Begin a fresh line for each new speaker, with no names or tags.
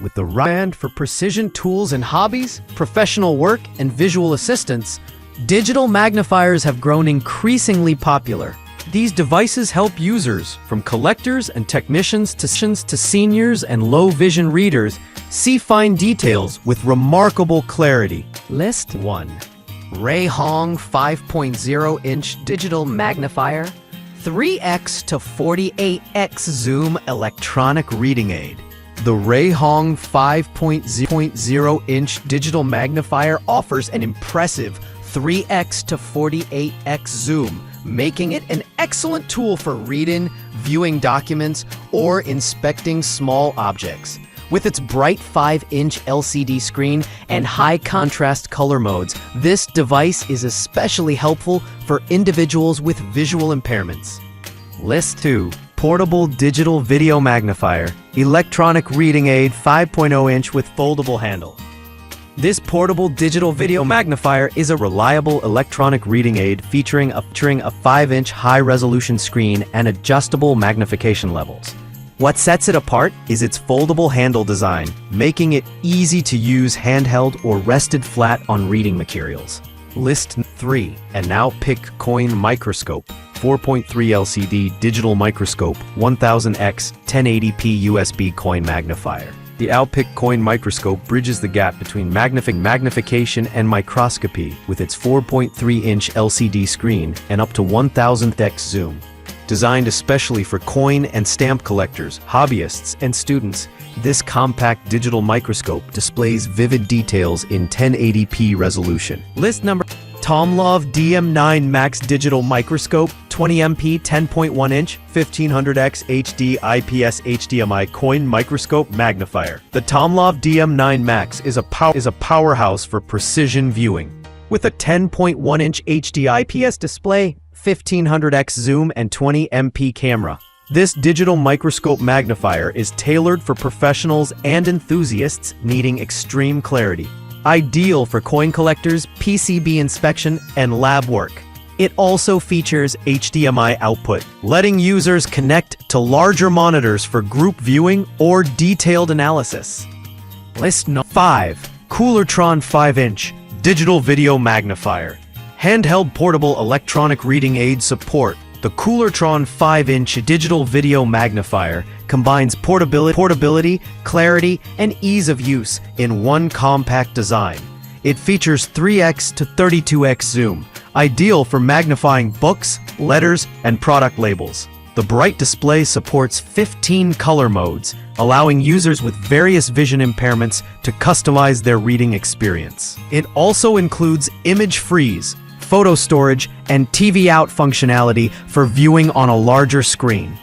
With the demand for precision tools and hobbies, professional work, and visual assistance, digital magnifiers have grown increasingly popular. These devices help users, from collectors and technicians to seniors and low-vision readers, see fine details with remarkable clarity. List 1. RayHong 5.0-inch digital magnifier, 3x to 48x zoom electronic reading aid. The RayHong 5.0-inch digital magnifier offers an impressive 3x to 48x zoom, making it an excellent tool for reading, viewing documents, or inspecting small objects. With its bright 5-inch LCD screen and high-contrast color modes, this device is especially helpful for individuals with visual impairments. List 2. Portable Digital Video Magnifier, Electronic Reading Aid 5.0-inch with foldable handle. This portable digital video magnifier is a reliable electronic reading aid featuring a 5-inch high-resolution screen and adjustable magnification levels. What sets it apart is its foldable handle design, making it easy to use handheld or rested flat on reading materials. List 3. An Aopick Coin Microscope, 4.3 LCD Digital Microscope, 1000x 1080p USB coin magnifier. The Aopick Coin Microscope bridges the gap between magnification and microscopy with its 4.3-inch LCD screen and up to 1000x zoom. Designed especially for coin and stamp collectors, hobbyists, and students, this compact digital microscope displays vivid details in 1080p resolution. List number: TOMLOV DM9 Max Digital Microscope, 20MP 10.1-inch 1500x HD IPS HDMI Coin Microscope Magnifier. The TOMLOV DM9 Max is a powerhouse for precision viewing. With a 10.1-inch HD IPS display, 1500x zoom, and 20MP camera, this digital microscope magnifier is tailored for professionals and enthusiasts needing extreme clarity. Ideal for coin collectors, PCB inspection, and lab work. It also features HDMI output, letting users connect to larger monitors for group viewing or detailed analysis. List 5. Koolertron 5-inch Digital Video Magnifier, Handheld Portable Electronic Reading Aid Support. The Koolertron 5-inch digital video magnifier combines portability, clarity, and ease of use in one compact design. It features 3x to 32x zoom, ideal for magnifying books, letters, and product labels. The bright display supports 15 color modes, allowing users with various vision impairments to customize their reading experience. It also includes image freeze, photo storage, and TV out functionality for viewing on a larger screen.